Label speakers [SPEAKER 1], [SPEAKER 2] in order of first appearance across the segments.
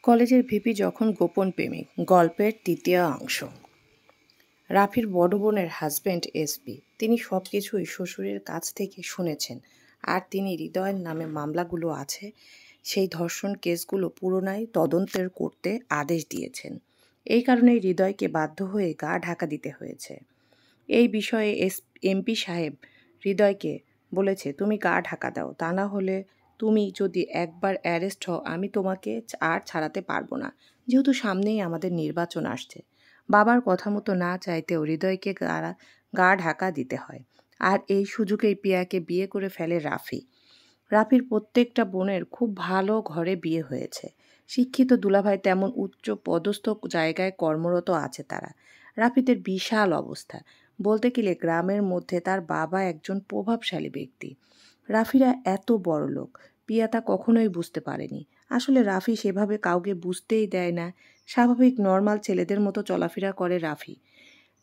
[SPEAKER 1] কলেজের ভিপি যখন গোপন প্রেমিক গল্পের তৃতীয় অংশ। রাফির বড় বোনের হাজব্যান্ড এসপি। তিনি সব কিছুই শ্বশুরের কাছ থেকে শুনেছেন। আর তিনি হৃদয়ের নামে মামলাগুলো আছে সেই ধর্ষণ কেসগুলো পুরোনায় তদন্তের করতে আদেশ দিয়েছেন। এই কারণেই হৃদয়কে বাধ্য হয়ে গা ঢাকা দিতে হয়েছে। এই বিষয়ে এমপি সাহেব হৃদয়কে বলেছে, তুমি গা ঢাকা দাও, তা না হলে তুমি যদি একবার অ্যারেস্ট হও আমি তোমাকে আর ছাড়াতে পারবো না, যেহেতু সামনেই আমাদের নির্বাচন আসছে। বাবার কথা মতো না চাইতেও হৃদয়কে গা ঢাকা দিতে হয়। আর এই সুযোগেই পিয়াকে বিয়ে করে ফেলে রাফি। রাফির প্রত্যেকটা বোনের খুব ভালো ঘরে বিয়ে হয়েছে। শিক্ষিত দুলাভাই তেমন উচ্চ পদস্থ জায়গায় কর্মরত আছে তারা। রাফিদের বিশাল অবস্থা, বলতে গেলে গ্রামের মধ্যে তার বাবা একজন প্রভাবশালী ব্যক্তি। রাফিরা এত বড় লোক, পিয়া তা কখনোই বুঝতে পারেনি। আসলে রাফি সেভাবে কাউকে বুঝতেই দেয় না। স্বাভাবিক নর্মাল ছেলেদের মতো চলাফেরা করে রাফি।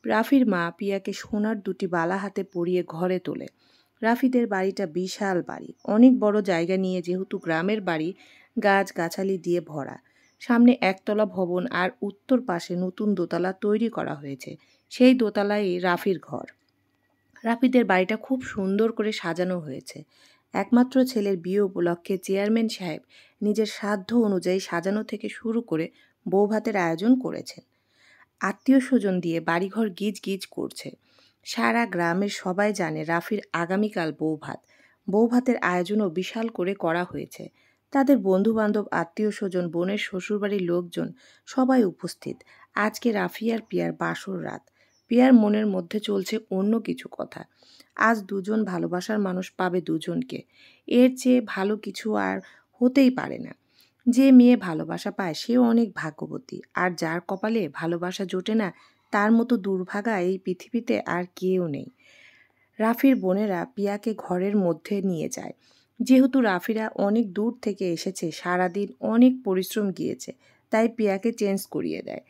[SPEAKER 1] রাফির মা পিয়াকে সোনার দুটি বালা হাতে পরিয়ে ঘরে তোলে। রাফিদের বাড়িটা বিশাল বাড়ি, অনেক বড় জায়গা নিয়ে, যেহেতু গ্রামের বাড়ি, গাছগাছালি দিয়ে ভরা। সামনে একতলা ভবন আর উত্তর পাশে নতুন দোতলা তৈরি করা হয়েছে। সেই দোতলায় রাফির ঘর। রাফিদের বাড়িটা খুব সুন্দর করে সাজানো হয়েছে। একমাত্র ছেলের বিয়ে উপলক্ষে চেয়ারম্যান সাহেব নিজের সাধ্য অনুযায়ী সাজানো থেকে শুরু করে বৌভাতের আয়োজন করেছেন। আত্মীয় স্বজন দিয়ে বাড়িঘর গিজ গিজ করছে। সারা গ্রামের সবাই জানে রাফির আগামীকাল বৌভাত। বৌভাতের আয়োজনও বিশাল করে করা হয়েছে। তাদের বন্ধুবান্ধব, আত্মীয় স্বজন, বোনের শ্বশুরবাড়ির লোকজন সবাই উপস্থিত। আজকে রাফি আর পিয়ার বাসর রাত। পিয়ার মনের মধ্যে চলছে অন্য কিছু কথা। আজ দুজন ভালোবাসার মানুষ পাবে দুজনকে। এর চেয়ে ভালো কিছু আর হতেই পারে না। যে মেয়ে ভালোবাসা পায় সেও অনেক ভাগ্যবতী, আর যার কপালে ভালোবাসা জোটে না তার মতো দুর্ভাগা এই পৃথিবীতে আর কেউ নেই। রাফির বোনেরা পিয়াকে ঘরের মধ্যে নিয়ে যায়। যেহেতু রাফিরা অনেক দূর থেকে এসেছে, সারাদিন অনেক পরিশ্রম গিয়েছে, তাই পিয়াকে চেঞ্জ করিয়ে দেয়।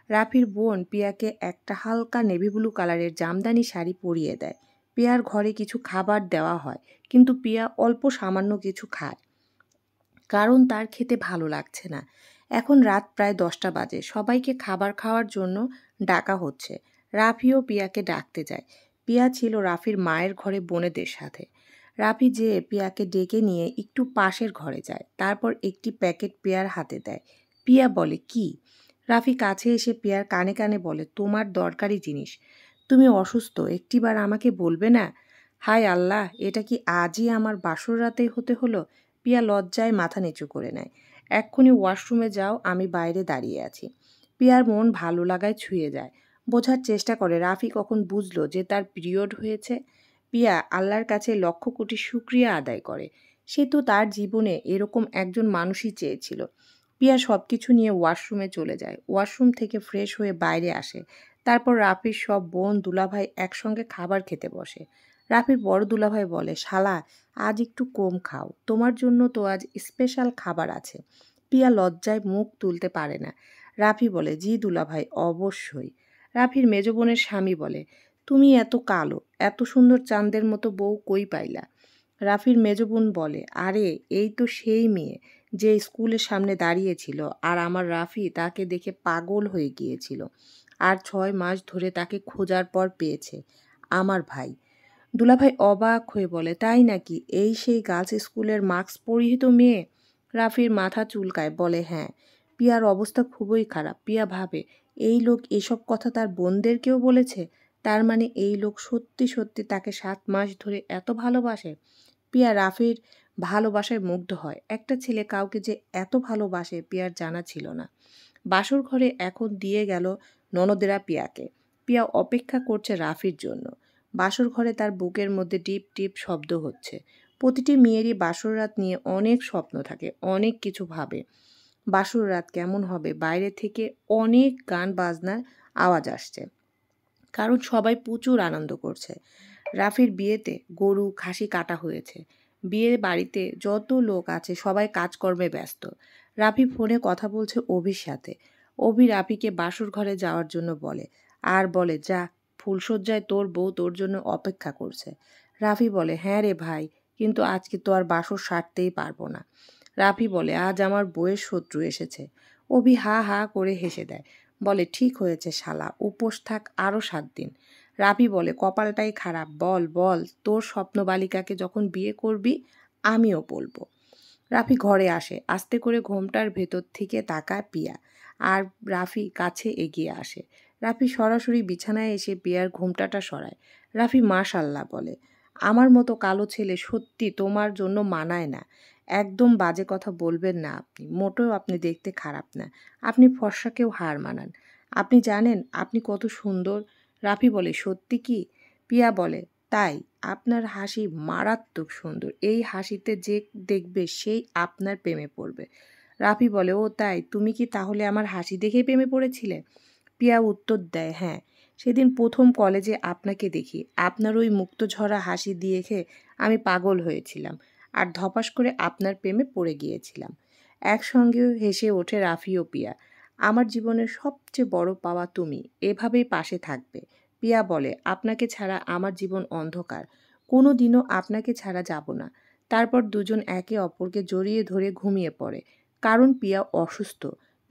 [SPEAKER 1] রাফির বোন পিয়াকে একটা হালকা নেভি ব্লু কালারের জামদানি শাড়ি পরিয়ে দেয়। পিয়ার ঘরে কিছু খাবার দেওয়া হয়, কিন্তু পিয়া অল্প সামান্য কিছু খায়, কারণ তার খেতে ভালো লাগছে না। এখন রাত প্রায় 10টা বাজে। সবাইকে খাবার খাওয়ার জন্য ডাকা হচ্ছে। রাফিও পিয়াকে ডাকতে যায়। পিয়া ছিল রাফির মায়ের ঘরে বোনেদের সাথে। রাফি যেয়ে পিয়াকে ডেকে নিয়ে একটু পাশের ঘরে যায়। তারপর একটি প্যাকেট পিয়ার হাতে দেয়। পিয়া বলে, কি? রাফি কাছে এসে পিয়ার কানে কানে বলে, তোমার দরকারি জিনিস। তুমি অসুস্থ, একটিবার আমাকে বলবে না? হায় আল্লাহ, এটা কি আজই আমার বাসর রাতে হতে হলো? পিয়া লজ্জায় মাথা নিচু করে নেয়। এক্ষুনি ওয়াশরুমে যাও, আমি বাইরে দাঁড়িয়ে আছি। পিয়ার মন ভালো লাগায় ছুঁয়ে যায়। বোঝার চেষ্টা করে রাফি কখন বুঝলো যে তার পিরিয়ড হয়েছে। পিয়া আল্লাহর কাছে লক্ষ কোটি শুকরিয়া আদায় করে। সে তো তার জীবনে এরকম একজন মানুষই চেয়েছিল। পিয়া সব কিছু নিয়ে ওয়াশরুমে চলে যায়। ওয়াশরুম থেকে ফ্রেশ হয়ে বাইরে আসে। তারপর রাফির সব বোন দুলাভাই একসঙ্গে খাবার খেতে বসে। রাফির বড় দুলাভাই বলে, শালা, আজ একটু কম খাও, তোমার জন্য তো আজ স্পেশাল খাবার আছে। পিয়া লজ্জায় মুখ তুলতে পারে না। রাফি বলে, জি দুলাভাই, অবশ্যই। রাফির মেজ বোনের স্বামী বলে, তুমি এত কালো, এত সুন্দর চাঁদের মতো বউ কই পাইলা? রাফির মেজ বোন বলে, আরে এই তো সেই মেয়ে যে স্কুলের সামনে দাঁড়িয়েছিল, আর আমার রাফি তাকে দেখে পাগল হয়ে গিয়েছিল, আর 6 মাস ধরে তাকে খোঁজার পর পেয়েছে আমার ভাই। দুলাভাই অবাক হয়ে বলে, তাই নাকি? এই সেই গার্লস স্কুলের মাস্ক পরিহিত মেয়ে? রাফির মাথা চুলকায়, বলে, হ্যাঁ। পিয়ার অবস্থা খুবই খারাপ। পিয়া ভাবে, এই লোক এসব কথা তার বোনদেরকেও বলেছে। তার মানে এই লোক সত্যি সত্যি তাকে 7 মাস ধরে এত ভালোবাসে। পিয়া রাফির ভালোবাসায় মুগ্ধ হয়। একটা ছেলে কাউকে যে এত ভালোবাসে পিয়ার জানা ছিল না। বাসর ঘরে এখন দিয়ে গেল ননদেরা পিয়াকে। পিয়া অপেক্ষা করছে রাফির জন্য। বাসর ঘরে তার বুকের মধ্যে টিপ টিপ শব্দ হচ্ছে। প্রতিটি মেয়েরই বাসর রাত নিয়ে অনেক স্বপ্ন থাকে, অনেক কিছু ভাবে। বাসর রাত কেমন হবে? বাইরে থেকে অনেক গান বাজনার আওয়াজ আসছে, কারণ সবাই প্রচুর আনন্দ করছে। রাফির বিয়েতে গরু খাসি কাটা হয়েছে। বিয়ে বাড়িতে যত লোক আছে সবাই কাজকর্মে ব্যস্ত। রাফি ফোনে কথা বলছে অভির সাথে। অভি রাফিকে বাসর ঘরে যাওয়ার জন্য বলে, আর বলে, যা, ফুলশয্যায় তোর বউ তোর জন্য অপেক্ষা করছে। রাফি বলে, হ্যাঁ রে ভাই, কিন্তু আজকে তো আর বাসর সারতেই পারবো না। রাফি বলে, আজ আমার বউয়ের শত্রু এসেছে। অভি হা হা করে হেসে দেয়, বলে ঠিক হয়েছে শালা, উপোস থাক আরও 7 দিন। রাফি বলে কপালটাই খারাপ, বল বল তোর স্বপ্ন বালিকাকে যখন বিয়ে করবি আমিও বলবো। রাফি ঘরে আসে, আস্তে করে ঘোমটার ভেতর থেকে তাকায় পিয়া, আর রাফি কাছে এগিয়ে আসে। রাফি সরাসরি বিছানায় এসে পিয়ার ঘোমটাটা সরায়। রাফি মাশাল্লাহ বলে, আমার মতো কালো ছেলে সত্যি তোমার জন্য মানায় না। একদম বাজে কথা বলবেন না আপনি, মোটেও আপনি দেখতে খারাপ না, আপনি ফর্সাকেও হার মানান। আপনি জানেন আপনি কত সুন্দর। রাফি বলে সত্যি কি? পিয়া বলে তাই, আপনার হাসি মারাত্মক সুন্দর, এই হাসিতে যে দেখবে সেই আপনার প্রেমে পড়বে। রাফি বলে ও তাই, তুমি কি তাহলে আমার হাসি দেখে প্রেমে পড়েছিলে? পিয়া উত্তর দেয় হ্যাঁ, সেদিন প্রথম কলেজে আপনাকে দেখি, আপনার ওই মুক্তঝরা হাসি দেখে আমি পাগল হয়েছিলাম, আর ধপাস করে আপনার প্রেমে পড়ে গিয়েছিলাম। একসঙ্গে হেসে ওঠে রাফি ও পিয়া। আমার জীবনের সবচেয়ে বড় পাওয়া তুমি, এভাবেই পাশে থাকবে। পিয়া বলে আপনাকে ছাড়া আমার জীবন অন্ধকার, কোনো দিনও আপনাকে ছাড়া যাব না। তারপর দুজন একে অপরকে জড়িয়ে ধরে ঘুমিয়ে পড়ে, কারণ পিয়া অসুস্থ।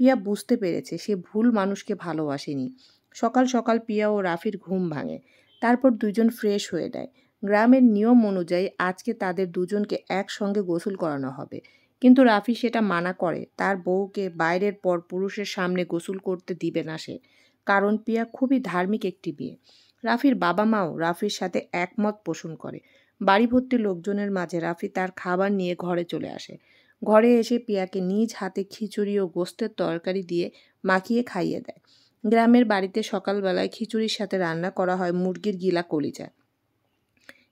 [SPEAKER 1] পিয়া বুঝতে পেরেছে সে ভুল মানুষকে ভালোবাসেনি। সকাল সকাল পিয়া ও রাফির ঘুম ভাঙে, তারপর দুজন ফ্রেশ হয়ে দেয়। গ্রামের নিয়ম অনুযায়ী আজকে তাদের দুজনকে একসঙ্গে গোসল করানো হবে, কিন্তু রাফি সেটা মানা করে, তার বউকে বাইরের পর পুরুষের সামনে গোসল করতে দিবে না সে, কারণ পিয়া খুবই ধার্মিক একটি মেয়ে। রাফির বাবা মাও রাফির সাথে একমত পোষণ করে। বাড়ি ভর্তি লোকজনের মাঝে রাফি তার খাবার নিয়ে ঘরে চলে আসে। ঘরে এসে পিয়াকে নিজ হাতে খিচুড়ি ও গোস্তের তরকারি দিয়ে মাখিয়ে খাইয়ে দেয়। গ্রামের বাড়িতে সকালবেলায় খিচুড়ির সাথে রান্না করা হয় মুরগির গিলা কলিজা।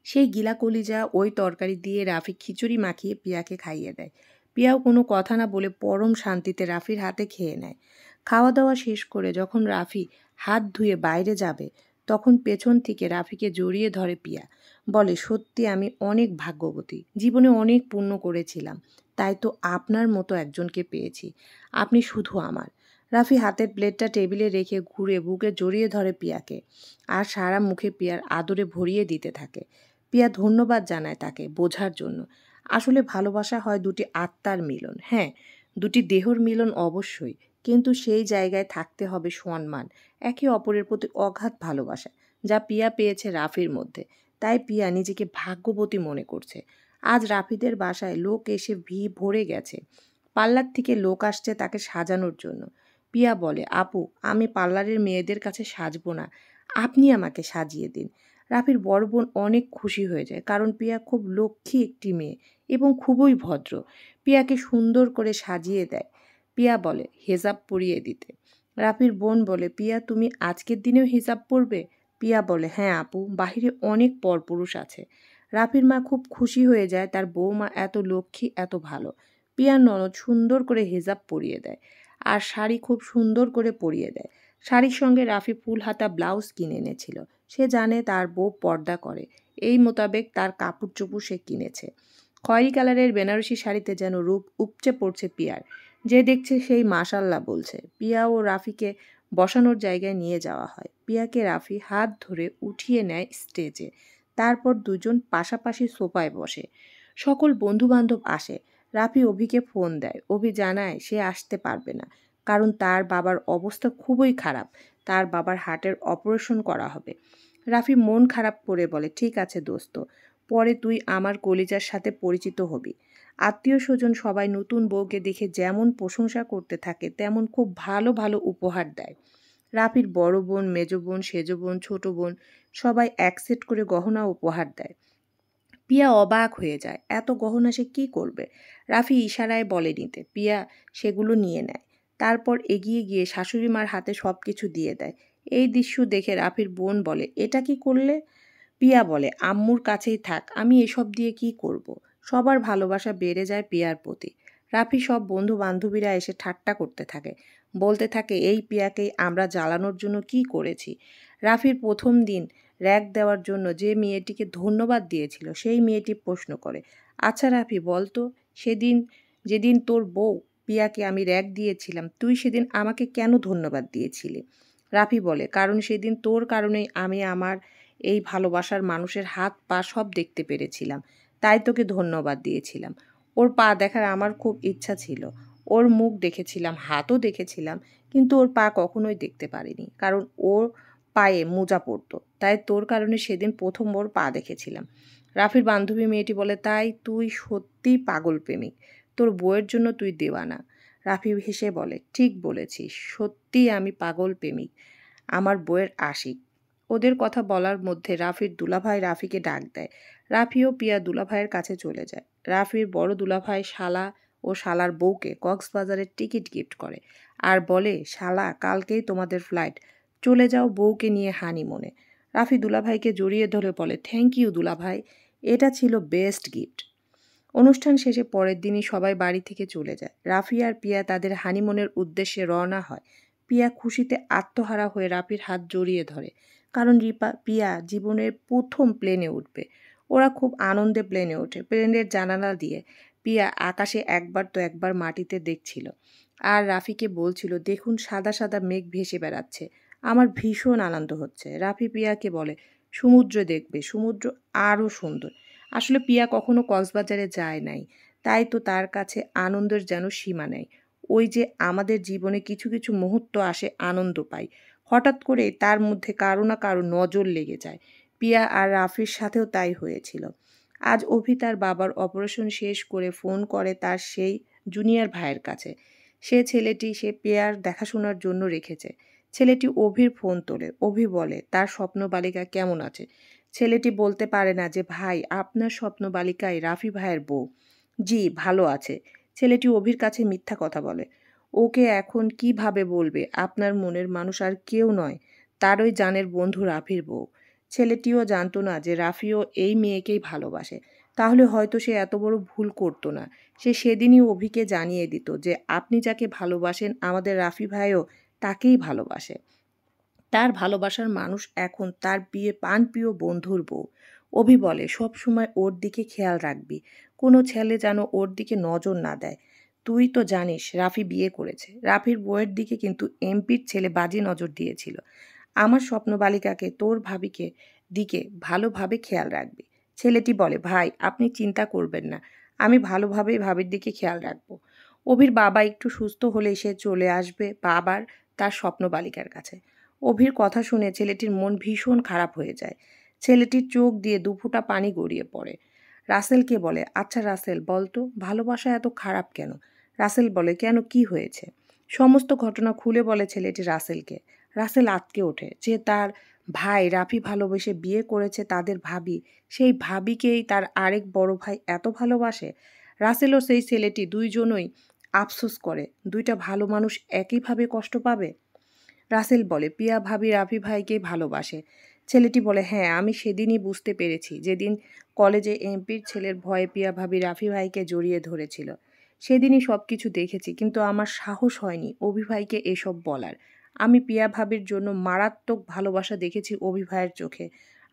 [SPEAKER 1] সেই গিলা কলিজা ওই তরকারি দিয়ে রাফি খিচুড়ি মাখিয়ে পিয়াকে খাইয়ে দেয়। পিয়াও কোনো কথা না বলে পরম শান্তিতে রাফির হাতে খেয়ে নেয়। খাওয়া দাওয়া শেষ করে যখন রাফি হাত ধুয়ে বাইরে যাবে, তখন পেছন থেকে রাফিকে জড়িয়ে ধরে পিয়া, বলে সত্যি আমি অনেক ভাগ্যবতী, জীবনে অনেক পুণ্য করেছিলাম, তাই তো আপনার মতো একজনকে পেয়েছি, আপনি শুধু আমার। রাফি হাতের প্লেটটা টেবিলে রেখে ঘুরে বুকে জড়িয়ে ধরে পিয়াকে, আর সারা মুখে পিয়ার আদরে ভরিয়ে দিতে থাকে। পিয়া ধন্যবাদ জানায় তাকে বোঝার জন্য। আসলে ভালোবাসা হয় দুটি আত্মার মিলন, হ্যাঁ, দুটি দেহর মিলন অবশ্যই, কিন্তু সেই জায়গায় থাকতে হবে সম্মান, একে অপরের প্রতি অগাধ ভালোবাসা, যা পিয়া পেয়েছে রাফির মধ্যে। তাই পিয়া নিজেকে ভাগ্যবতী মনে করছে। আজ রাফিদের বাসায় লোক এসে ভিড় ভরে গেছে। পার্লার থেকে লোক আসছে তাকে সাজানোর জন্য। পিয়া বলে আপু, আমি পার্লারের মেয়েদের কাছে সাজবো না, আপনি আমাকে সাজিয়ে দিন। রাফির বড় বোন অনেক খুশি হয়ে যায়, কারণ পিয়া খুব লক্ষ্মী একটি মেয়ে এবং খুবই ভদ্র। পিয়াকে সুন্দর করে সাজিয়ে দেয়। পিয়া বলে হেজাব পরিয়ে দিতে। রাফির বোন বলে পিয়া তুমি আজকের দিনেও হিজাব পরবে? পিয়া বলে হ্যাঁ আপু, বাহিরে অনেক পরপুরুষ আছে। রাফির মা খুব খুশি হয়ে যায়, তার বৌমা এত লক্ষ্মী, এত ভালো। পিয়ার ননদ সুন্দর করে হিজাব পরিয়ে দেয়, আর শাড়ি খুব সুন্দর করে পরিয়ে দেয়। শাড়ির সঙ্গে রাফি ফুল হাতা ব্লাউজ কিনে এনেছিল। সে জানে তার বউ পর্দা করে, এই মোতাবেক তার কাপড় চোপড় সে কিনেছে। খয়েরি কালারের বেনারসি শাড়িতে যেন রূপ উপচে পড়ছে পিয়ার। যে দেখছে সেই মাশাল্লাহ বলছে। পিয়া ও রাফিকে বসানোর জায়গায় নিয়ে যাওয়া হয়। পিয়াকে রাফি হাত ধরে উঠিয়ে নেয় স্টেজে। তারপর দুজন পাশাপাশি সোফায় বসে। সকল বন্ধুবান্ধব আসে। রাফি অভিকে ফোন দেয়। অভি জানায় সে আসতে পারবে না, কারণ তার বাবার অবস্থা খুবই খারাপ, তার বাবার হার্টের অপারেশন করা হবে। রাফি মন খারাপ করে বলে ঠিক আছে দোস্ত, পরে তুই আমার কলিজার সাথে পরিচিত হবি। আত্মীয় স্বজন সবাই নতুন বউকে দেখে যেমন প্রশংসা করতে থাকে, তেমন খুব ভালো ভালো উপহার দেয়। রাফির বড় বোন, মেজ বোন, সেজ বোন, ছোট বোন সবাই এক সেট করে গহনা উপহার দেয়। পিয়া অবাক হয়ে যায়, এত গহনা সে কী করবে? রাফি ইশারায় বলে নিতে। পিয়া সেগুলো নিয়ে নেয়। তারপর এগিয়ে গিয়ে শাশুড়ি মার হাতে সব কিছু দিয়ে দেয়। এই দৃশ্য দেখে রাফির বোন বলে এটা কি করলে? পিয়া বলে আম্মুর কাছেই থাক, আমি এসব দিয়ে কি করব। সবার ভালোবাসা বেড়ে যায় পিয়ার প্রতি। রাফি সব বন্ধু বান্ধবীরা এসে ঠাট্টা করতে থাকে, বলতে থাকে এই পিয়াকেই আমরা জ্বালানোর জন্য কি করেছি। রাফির প্রথম দিন র‍্যাগ দেওয়ার জন্য যে মেয়েটিকে ধন্যবাদ দিয়েছিল সেই মেয়েটি প্রশ্ন করে, আচ্ছা রাফি বলতো, সেদিন যেদিন তোর বউ পিয়াকে আমি র‍্যাগ দিয়েছিলাম, তুই সেদিন আমাকে কেন ধন্যবাদ দিয়েছিলি? রাফি বলে কারণ সেদিন তোর কারণেই আমি আমার এই ভালোবাসার মানুষের হাত পা সব দেখতে পেরেছিলাম, তাই তোকে ধন্যবাদ দিয়েছিলাম। ওর পা দেখার আমার খুব ইচ্ছা ছিল, ওর মুখ দেখেছিলাম, হাতও দেখেছিলাম, কিন্তু ওর পা কখনোই দেখতে পারিনি, কারণ ওর পায়ে মোজা পড়তো। তাই তোর কারণে সেদিন প্রথম ওর পা দেখেছিলাম। রাফির বান্ধবী মেয়েটি বলে, তাই তুই সত্যিই পাগল প্রেমিক, তোর বউয়ের জন্য তুই দেওয়ানা। রাফি হেসে বলে, ঠিক বলেছিস, সত্যিই আমি পাগল প্রেমিক, আমার বউয়ের আশিক। ওদের কথা বলার মধ্যে রাফির দুলাভাই রাফিকে ডাক দেয়। রাফি ও পিয়া দুলাভাইয়ের কাছে চলে যায়। রাফির বড় দুলাভাই শালা ও শালার বউকে কক্সবাজারের টিকিট গিফট করে আর বলে, শালা কালকেই তোমাদের ফ্লাইট, চলে যাও বউকে নিয়ে হানিমুনে। রাফি দুলাভাইকে জড়িয়ে ধরে বলে, থ্যাংক ইউ দুলাভাই, এটা ছিল বেস্ট গিফট। অনুষ্ঠান শেষে পরের দিনই সবাই বাড়ি থেকে চলে যায়। রাফি আর পিয়া তাদের হানিমুনের উদ্দেশ্যে রওনা হয়। পিয়া খুশিতে আত্মহারা হয়ে রাফির হাত জড়িয়ে ধরে, কারণ পিয়া জীবনের প্রথম প্লেনে উঠবে। ওরা খুব আনন্দে প্লেনে ওঠে। প্লেনের জানালা দিয়ে পিয়া আকাশে একবার তো একবার মাটিতে দেখছিল আর রাফিকে বলছিল, দেখুন সাদা সাদা মেঘ ভেসে বেড়াচ্ছে, আমার ভীষণ আনন্দ হচ্ছে। রাফি পিয়াকে বলে, সমুদ্র দেখবে, সমুদ্র আরও সুন্দর। আসলে পিয়া কখনো কক্সবাজারে যায় নাই, তাই তো তার কাছে আনন্দের যেন সীমা নেই। ওই যে আমাদের জীবনে কিছু কিছু মুহূর্ত আসে, আনন্দ পাই, হঠাৎ করে তার মধ্যে কারো না কারো নজর লেগে যায়। পিয়া আর রাফির সাথেও তাই হয়েছিল। আজ অভি তার বাবার অপারেশন শেষ করে ফোন করে তার সেই জুনিয়র ভাইয়ের কাছে। সে পিয়ার দেখাশোনার জন্য রেখেছে। ছেলেটি অভির ফোন তোলে। অভি বলে, তার স্বপ্ন বালিকা কেমন আছে? ছেলেটি বলতে পারে না যে, ভাই আপনার স্বপ্ন বালিকাই রাফি ভাইয়ের বউ। জি ভালো আছে। ছেলেটি অভির কাছে মিথ্যা কথা বলে। ওকে এখন কিভাবে বলবে আপনার মনের মানুষ আর কেউ নয়, তারই জানের বন্ধু রাফির বউ। ছেলেটিও জানতো না যে রাফিও এই মেয়েকেই ভালোবাসে, তাহলে হয়তো সে এত বড় ভুল করতো না। সে সেদিনই অভিকে জানিয়ে দিত যে, আপনি যাকে ভালোবাসেন আমাদের রাফি ভাইও তাকেই ভালোবাসে। তার ভালোবাসার মানুষ এখন তার প্রাণপ্রিয় বন্ধুর বউ। অভি বলে, সব সময় ওর দিকে খেয়াল রাখবি, কোনো ছেলে যেন ওর দিকে নজর না দেয়। তুই তো জানিস রাফি বিয়ে করেছে। রাফির বউয়ের দিকে কিন্তু এমপির ছেলে বাজে নজর দিয়েছিল। আমার স্বপ্ন বালিকাকে তোর ভাবিকে দিকে ভালোভাবে খেয়াল রাখবি। ছেলেটি বলে, ভাই আপনি চিন্তা করবেন না, আমি ভালোভাবেই ভাবির দিকে খেয়াল রাখবো। অভির বাবা একটু সুস্থ হলে সে চলে আসবে বাবার তার স্বপ্ন বালিকার কাছে। অভির কথা শুনে ছেলেটির মন ভীষণ খারাপ হয়ে যায়। ছেলেটির চোখ দিয়ে দুফোঁটা পানি গড়িয়ে পড়ে। রাসেলকে বলে, আচ্ছা রাসেল বলতো, ভালোবাসা এত খারাপ কেন? রাসেল বলে, কেন, কি হয়েছে? সমস্ত ঘটনা খুলে বলে ছেলেটি রাসেলকে। রাসেল আঁতকে ওঠে যে তার ভাই রাফি ভালোবেসে বিয়ে করেছে তাদের ভাবি, সেই ভাবিকেই তার আরেক বড় ভাই এত ভালোবাসে। রাসেল ও সেই ছেলেটি দুইজনই আফসোস করে, দুইটা ভালো মানুষ একইভাবে কষ্ট পাবে। রাসেল বলে, পিয়া ভাবি রাফি ভাইকে ভালোবাসে। ছেলেটি বলে, হ্যাঁ আমি সেদিনই বুঝতে পেরেছি, যেদিন কলেজে এমপির ছেলের ভয়ে পিয়া ভাবি রাফি ভাইকে জড়িয়ে ধরেছিল। সেদিনই সব কিছু দেখেছি, কিন্তু আমার সাহস হয়নি অভি ভাইকে এসব বলার। আমি পিয়া ভাবির জন্য মারাত্মক ভালোবাসা দেখেছি অভি ভাইয়ের চোখে।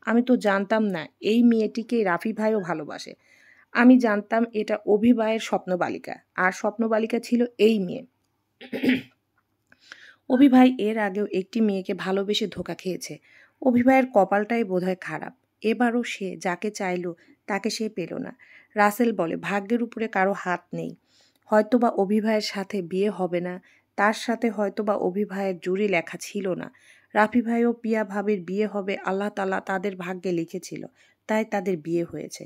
[SPEAKER 1] আমি তো জানতাম না এই মেয়েটিকে রাফি ভাইও ভালোবাসে। আমি জানতাম এটা অভি ভাইয়ের স্বপ্নবালিকা, আর স্বপ্নবালিকা ছিল এই মেয়ে। অভি ভাই এর আগেও একটি মেয়েকে ভালোবেসে ধোঁকা খেয়েছে। অভি ভাইয়ের কপালটাই বোধহয় খারাপ, এবারও সে যাকে চাইল তাকে সে পেল না। রাসেল বলে, ভাগ্যের উপরে কারো হাত নেই, হয়তোবা অভি ভাইয়ের সাথে বিয়ে হবে না, তার সাথে হয়তোবা অভি ভাইয়ের জুড়ি লেখা ছিল না। রাফি ভাই ও পিয়া ভাবির বিয়ে হবে আল্লাহ তাআলা তাদের ভাগ্যে লিখেছিল, তাই তাদের বিয়ে হয়েছে।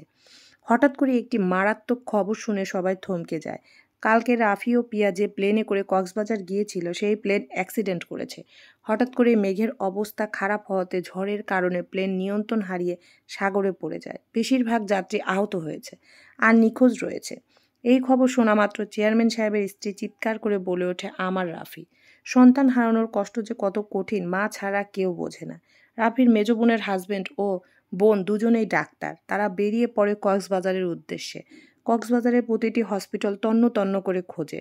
[SPEAKER 1] হঠাৎ করে একটি মারাত্মক খবর শুনে সবাই থমকে যায়। কালকে রাফি ও পিয়া যে প্লেনে করে কক্সবাজার গিয়েছিল সেই প্লেন অ্যাক্সিডেন্ট করেছে। হঠাৎ করে মেঘের অবস্থা খারাপ হওয়াতে ঝড়ের কারণে প্লেন নিয়ন্ত্রণ হারিয়ে সাগরে পড়ে যায়। বেশিরভাগ যাত্রী আহত হয়েছে আর নিখোঁজ রয়েছে। এই খবর শোনা মাত্র চেয়ারম্যান সাহেবের স্ত্রী চিৎকার করে বলে ওঠে, আমার রাফি, সন্তান হারানোর কষ্ট যে কত কঠিন মা ছাড়া কেউ বোঝে না। রাফির মেজ বোনের হাজব্যান্ড ও বোন দুজনেই ডাক্তার। তারা বেরিয়ে পড়ে কক্সবাজারের উদ্দেশ্যে। কক্সবাজারের প্রতিটি হসপিটাল তন্ন তন্ন করে খোঁজে।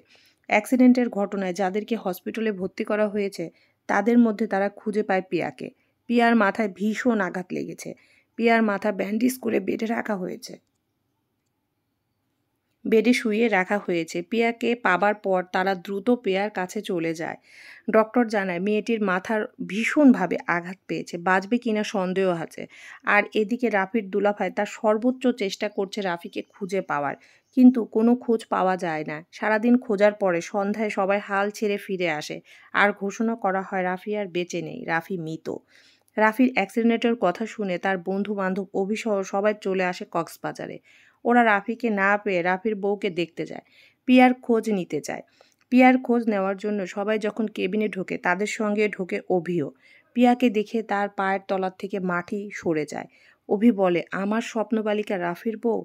[SPEAKER 1] অ্যাক্সিডেন্টের ঘটনায় যাদেরকে হসপিটালে ভর্তি করা হয়েছে তাদের মধ্যে তারা খুঁজে পায় পিয়াকে। পিয়ার মাথায় ভীষণ আঘাত লেগেছে। পিয়ার মাথা ব্যান্ডেজ করে বেডে রাখা হয়েছে। বেডে শুইয়ে রাখা হয়েছে। পিয়াকে পাবার পর তারা দ্রুত পিয়ার কাছে চলে যায়। ডক্টর জানায় মেয়েটির মাথার ভীষণভাবে আঘাত পেয়েছে, বাঁচবে কিনা সন্দেহ আছে। আর এদিকে রাফির দুলাভাই তার সর্বোচ্চ চেষ্টা করছে রাফিকে খুঁজে পাওয়ার, কিন্তু কোনো খোঁজ পাওয়া যায় না। সারাদিন খোঁজার পরে সন্ধ্যায় সবাই হাল ছেড়ে ফিরে আসে আর ঘোষণা করা হয় রাফি আর বেঁচে নেই, রাফি মৃত। রাফির অ্যাক্সিডেন্টের কথা শুনে তার বন্ধু বান্ধব অভিসহ সবাই চলে আসে কক্সবাজারে। ওরা রাফিকে না পেয়ে রাফির বউকে দেখতে যায়, পিয়ার খোঁজ নিতে চায়। পিয়ার খোঁজ নেওয়ার জন্য সবাই যখন কেবিনে ঢোকে তাদের সঙ্গে ঢোকে অভিও। পিয়াকে দেখে তার পায়ের তলার থেকে মাটি সরে যায়। অভি বলে, আমার স্বপ্নবালিকা রাফির বউ?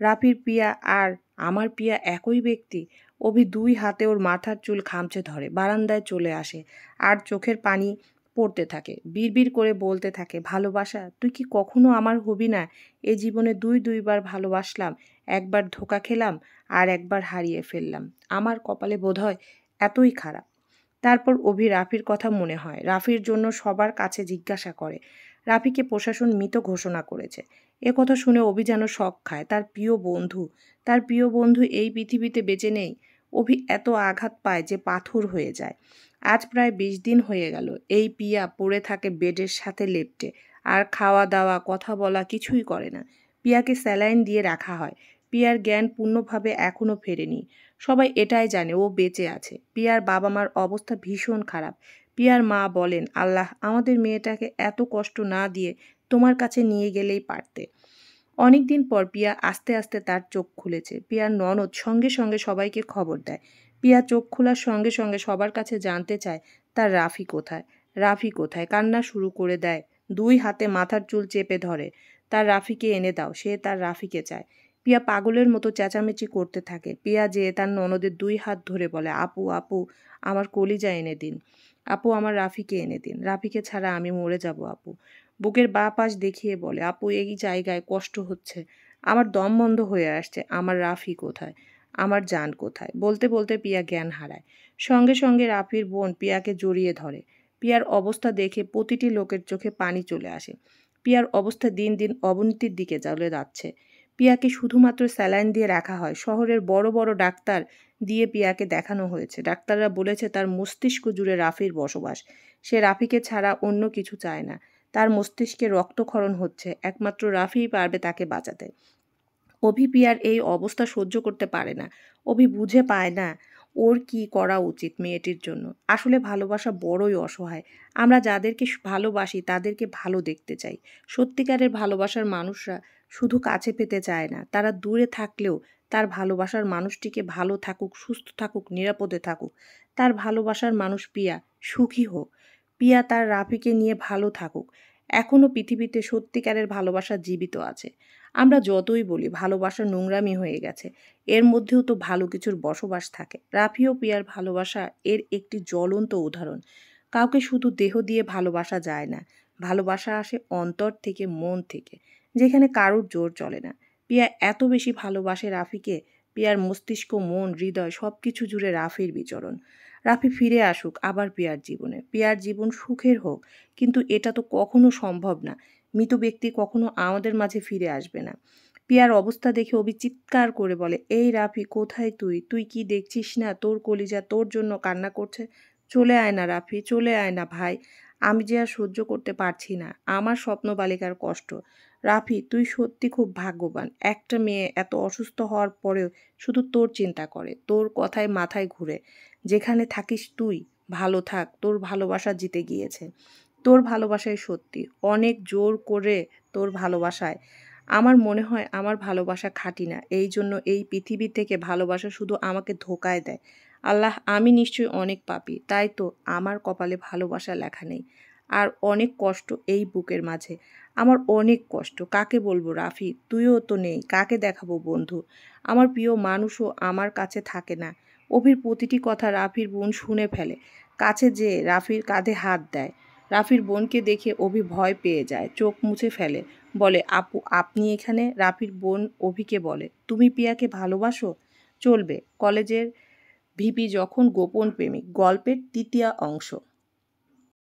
[SPEAKER 1] রাফির পিয়া আর আমার পিয়া একই ব্যক্তি? অভি দুই হাতে ওর মাথার চুল খামচে ধরে বারান্দায় চলে আসে আর চোখের পানি পড়তে থাকে। বিড়বিড় করে বলতে থাকে, ভালোবাসা, তুই কি কখনো আমার হবি না? এ জীবনে দুইবার ভালোবাসলাম, একবার ধোঁকা খেলাম আর একবার হারিয়ে ফেললাম। আমার কপালে বোধহয় এতই খারাপ। তারপর অভি রাফির কথা মনে হয়। রাফির জন্য সবার কাছে জিজ্ঞাসা করে। রাফিকে প্রশাসন মৃত ঘোষণা করেছে। কথা শুনে অভি যেন শক খায়। তার প্রিয় বন্ধু এই পৃথিবীতে বেঁচে নেই। অভি এত আঘাত পায় যে পাথর হয়ে যায়। আজ প্রায় 20 দিন হয়ে গেল এই পিয়া পড়ে থাকে বেডের সাথে লেপ্টে, আর খাওয়া দাওয়া কথা বলা কিছুই করে না। পিয়াকে স্যালাইন দিয়ে রাখা হয়। পিয়ার জ্ঞান পূর্ণভাবে এখনও ফেরেনি। সবাই এটাই জানে ও বেঁচে আছে। পিয়ার বাবা মার অবস্থা ভীষণ খারাপ। পিয়ার মা বলেন, আল্লাহ, আমাদের মেয়েটাকে এত কষ্ট না দিয়ে তোমার কাছে নিয়ে গেলেই পারতে। অনেক দিন পর পিয়া আস্তে আস্তে তার চোখ খুলেছে। পিয়ার ননদ সঙ্গে সঙ্গে সবাইকে খবর দেয়। পিয়া চোখ খোলার সঙ্গে সঙ্গে সবার কাছে জানতে চায় তার রাফি কোথায়, রাফি কোথায়। কান্না শুরু করে দেয়, দুই হাতে মাথার চুল চেপে ধরে। তার রাফিকে এনে দাও, সে তার রাফিকে চায়। পিয়া পাগলের মতো চেঁচামেচি করতে থাকে। পিয়া যেয়ে তার ননদের দুই হাত ধরে বলে, আপু আপু, আমার কলিজা এনে দিন। আপু, আমার রাফিকে এনে দিন। রাফিকে ছাড়া আমি মরে যাব আপু। বুকের বাঁ পাশ দেখিয়ে বলে, আপু, এই জায়গায় কষ্ট হচ্ছে, আমার দম বন্ধ হয়ে আসছে। আমার রাফি কোথায়, আমার জান কোথায়? বলতে বলতে পিয়া জ্ঞান হারায়। সঙ্গে সঙ্গে রাফির বোন পিয়াকে জড়িয়ে ধরে। পিয়ার অবস্থা দেখে প্রতিটি লোকের চোখে পানি চলে আসে। পিয়ার অবস্থা দিন দিন অবনতির দিকে চলে যাচ্ছে। পিয়াকে শুধুমাত্র স্যালাইন দিয়ে রাখা হয়। শহরের বড় বড় ডাক্তার দিয়ে পিয়াকে দেখানো হয়েছে। ডাক্তাররা বলেছে তার মস্তিষ্ক জুড়ে রাফির বসবাস। সে রাফিকে ছাড়া অন্য কিছু চায় না। তার মস্তিষ্কে রক্তক্ষরণ হচ্ছে, একমাত্র রাফিই পারবে তাকে বাঁচাতে। অভি পিয়ার এই অবস্থা সহ্য করতে পারে না। অভি বুঝে পায় না ওর কি করা উচিত মেয়েটির জন্য। আসলে ভালোবাসা বড়ই অসহায়। আমরা যাদেরকে ভালোবাসি তাদেরকে ভালো দেখতে চাই। সত্যিকারের ভালোবাসার মানুষরা শুধু কাছে পেতে চায় না, তারা দূরে থাকলেও তার ভালোবাসার মানুষটিকে ভালো থাকুক, সুস্থ থাকুক, নিরাপদে থাকুক। তার ভালোবাসার মানুষ পিয়া সুখী হোক। পিয়া তার রাফিকে নিয়ে ভালো থাকুক। এখনও পৃথিবীতে সত্যিকারের ভালোবাসা জীবিত আছে। আমরা যতই বলি ভালোবাসা নোংরামি হয়ে গেছে, এর মধ্যেও তো ভালো কিছুর বসবাস থাকে। রাফি ও পিয়ার ভালোবাসা এর একটি জ্বলন্ত উদাহরণ। কাউকে শুধু দেহ দিয়ে ভালোবাসা যায় না, ভালোবাসা আসে অন্তর থেকে, মন থেকে, যেখানে কারোর জোর চলে না। পিয়া এত বেশি ভালোবাসে রাফিকে, পিয়ার মস্তিষ্ক, মন, হৃদয় সব কিছু জুড়ে রাফির বিচরণ। রাফি ফিরে আসুক আবার পিয়ার জীবনে, পিয়ার জীবন সুখের হোক, কিন্তু এটা তো কখনো সম্ভব না। মৃত ব্যক্তি কখনো আমাদের মাঝে ফিরে আসবে না। পিয়ার অবস্থা দেখে অভি চিৎকার করে বলে, এই রাফি, কোথায় তুই? তুই কি দেখছিস না তোর কলিজা তোর জন্য কান্না করছে? চলে আয় না রাফি, চলে আয় না ভাই। আমি যে আর সহ্য করতে পারছি না আমার স্বপ্ন বালিকার কষ্ট। রাফি, তুই সত্যি খুব ভাগ্যবান। একটা মেয়ে এত অসুস্থ হওয়ার পরেও শুধু তোর চিন্তা করে, তোর কথায় মাথায় ঘুরে। যেখানে থাকিস তুই ভালো থাক, তোর ভালোবাসা জিতে গিয়েছে। তোর ভালোবাসায় সত্যি অনেক জোর করে তোর ভালোবাসায়। আমার মনে হয় আমার ভালোবাসা খাঁটি না, এই জন্য এই পৃথিবী থেকে ভালোবাসা শুধু আমাকে ধোঁকায় দেয়। আল্লাহ, আমি নিশ্চয়ই অনেক পাপী, তাই তো আমার কপালে ভালোবাসা লেখা নেই। আর অনেক কষ্ট এই বুকের মাঝে, আমার অনেক কষ্ট। কাকে বলবো রাফি, তুইও তো নেই, কাকে দেখাবো বন্ধু? আমার প্রিয় মানুষও আমার কাছে থাকে না। অভির প্রতিটি কথা রাফির বোন শুনে ফেলে। কাছে যেয়ে রাফির কাঁধে হাত দেয়। রাফির বোনকে দেখে অভি ভয় পেয়ে যায়, চোখ মুছে ফেলে, বলে, আপু, আপনি এখানে? রাফির বোন অভিকে বলে, তুমি পিয়াকে ভালোবাসো? চলবে কলেজের ভিপি যখন গোপন প্রেমিক, গল্পের 3য় অংশ।